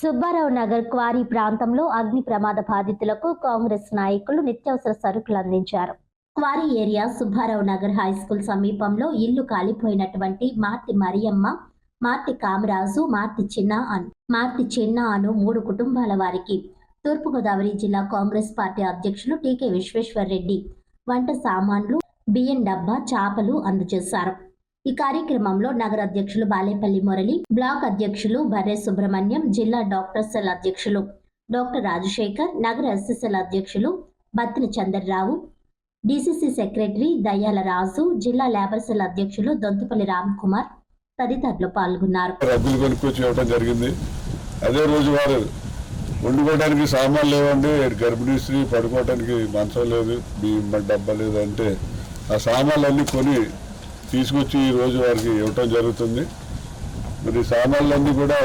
Subbarao Nagar quarry ప్రాంతంలో అగ్ని ప్రమాద బాధితులకు కాంగ్రెస్ నాయకులు నిత్యావసర సరుకులు అందించారు. Quarry area Subbarao Nagar high school సమీపంలో ఇల్లు కాలిపోయినటువంటి మార్తి మరియమ్మ, మార్తి కామరాజు, మార్తి చిన్న అను 3 కుటుంబాల వారికి తూర్పుగోదావరి జిల్లా కాంగ్రెస్ పార్టీ అధ్యక్షులు టీకే విశ్వేశ్వర్ రెడ్డి వంట సామాన్లు, బియ్యం డబ్బా, చాపలు అందజేశారు. ఈ కార్యక్రమంలో నగర అధ్యక్షులు బాలేపల్లి మురళి, బ్లాక్ అధ్యక్షులు బర్రె సుబ్రహ్మణ్యం, జిల్లా డాక్టర్ సెల్ అధ్యక్షులు డాక్టర్ రాజశేఖర్, నగర ఎస్ఎస్ఎల్ అధ్యక్షులు బత్తిని చంద్రరావు, డిసిసి సెక్రటరీ దయ్యాల రాజు, జిల్లా లేబర్ సెల్ అధ్యక్షులు దొంతుపల్లి రామ్ కుమార్ తదితరులు పాల్గొన్నారు. అదే రోజు వారు వండుకోవడానికి సామాన్లు లేవండి, గర్భిణీ స్త్రీ పడుకోవడానికి మంచం లేదు, బియ్యం డబ్బా లేదు అంటే ఆ సామాన్లన్నీ కొని తీసుకొచ్చి ఈ రోజు వారికి ఇవ్వటం జరుగుతుంది. మరి సామాన్లన్నీ కూడా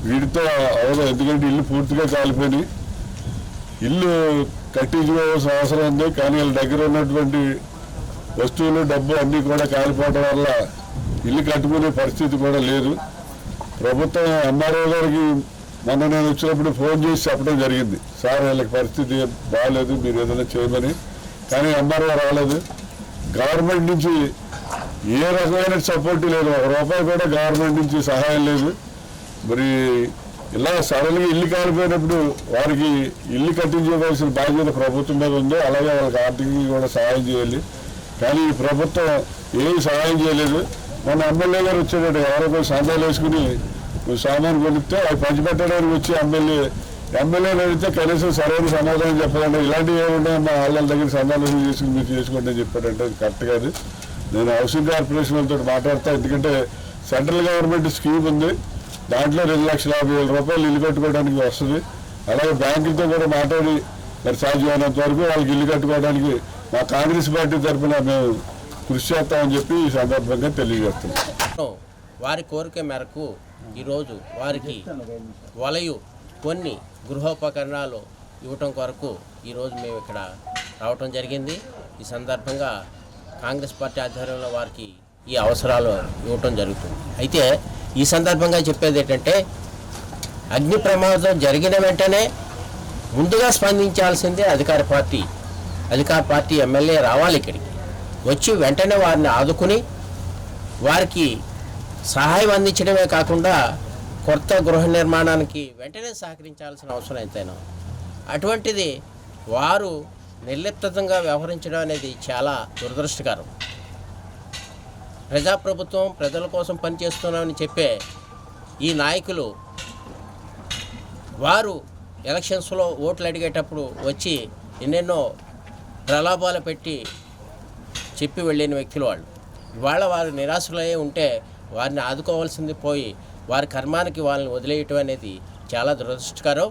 వీటితో అవసరం, ఎందుకంటే ఇల్లు పూర్తిగా కాలిపోయి ఇల్లు కట్టించుకోవాల్సిన అవసరం ఉంది. కానీ వీళ్ళ దగ్గర ఉన్నటువంటి వస్తువులు, డబ్బు అన్నీ కూడా కాలిపోవడం వల్ల ఇల్లు కట్టుకునే పరిస్థితి కూడా లేదు. ప్రభుత్వం ఎంఆర్ఓ గారికి మొన్న నేను వచ్చినప్పుడు ఫోన్ చేసి చెప్పడం జరిగింది, సార్ వీళ్ళకి పరిస్థితి బాగాలేదు, మీరు ఏదైనా చేయమని. కానీ ఎంఆర్ఓ రాలేదు. గవర్నమెంట్ నుంచి ఏ రకమైన సపోర్ట్ లేదు, ₹1 కూడా గవర్నమెంట్ నుంచి సహాయం లేదు. మరి ఇలా సడన్గా ఇల్లు కాలిపోయినప్పుడు వారికి ఇల్లు కట్టించుకోవాల్సిన బాధ్యత ప్రభుత్వం మీద ఉంది. అలాగే వాళ్ళకి ఆర్థికంగా కూడా సహాయం చేయాలి. కానీ ఈ ప్రభుత్వం ఏమి సహాయం చేయలేదు. మన ఎమ్మెల్యే గారు వచ్చాడు, ఎవరో సందాలు వేసుకుని సామాన్ కొనిస్తే అవి పంచిపెట్టడానికి వచ్చి ఎమ్మెల్యేని అడిగితే కనీసం సరైన సమాధానం చెప్పాలంటే ఇలాంటివి ఏమున్నాయి మా వాళ్ళ దగ్గర సమాధానం చేసుకుని మీరు చేసుకోండి అని చెప్పాడంటే కరెక్ట్ కాదు. నేను హౌసింగ్ కార్పొరేషన్ వాళ్ళతో మాట్లాడతా, ఎందుకంటే సెంట్రల్ గవర్నమెంట్ స్కీమ్ ఉంది, దాంట్లో ₹2,50,000 ఇల్లు కట్టుకోవడానికి వస్తుంది. అలాగే బ్యాంకులతో కూడా మాట్లాడి మరి సాధ్యమైనంత వరకు వాళ్ళకి ఇల్లు కట్టుకోవడానికి మా కాంగ్రెస్ పార్టీ తరఫున మేము కృషి చేస్తామని చెప్పి ఈ సందర్భంగా తెలియజేస్తున్నాం. వారి కోరిక మేరకు ఈరోజు వారికి వలయు కొన్ని గృహోపకరణాలు ఇవ్వటం కొరకు ఈరోజు మేము ఇక్కడ రావటం జరిగింది. ఈ సందర్భంగా కాంగ్రెస్ పార్టీ ఆధ్వర్యంలో వారికి ఈ అవసరాలు ఇవ్వటం జరుగుతుంది. అయితే ఈ సందర్భంగా చెప్పేది ఏంటంటే, అగ్ని ప్రమాదం జరిగిన వెంటనే ముందుగా స్పందించాల్సిందే అధికార పార్టీ ఎమ్మెల్యే రావాలి. ఇక్కడికి వచ్చి వెంటనే వారిని ఆదుకుని వారికి సహాయం అందించడమే కాకుండా కొత్త గృహ నిర్మాణానికి వెంటనే సహకరించాల్సిన అవసరం ఎంతైనా. అటువంటిది వారు నిర్లిప్తంగా వ్యవహరించడం అనేది చాలా దురదృష్టకరం. ప్రజాప్రభుత్వం ప్రజల కోసం పనిచేస్తున్నామని చెప్పే ఈ నాయకులు వారు ఎలక్షన్స్లో ఓట్లు అడిగేటప్పుడు వచ్చి ఎన్నెన్నో ప్రలాభాలు పెట్టి చెప్పి వెళ్ళిన వ్యక్తులు వాళ్ళు. ఇవాళ వారు నిరాశలయ్యే ఉంటే వారిని ఆదుకోవాల్సింది పోయి వారి కర్మానికి వాళ్ళని వదిలేయటం అనేది చాలా దురదృష్టకరం.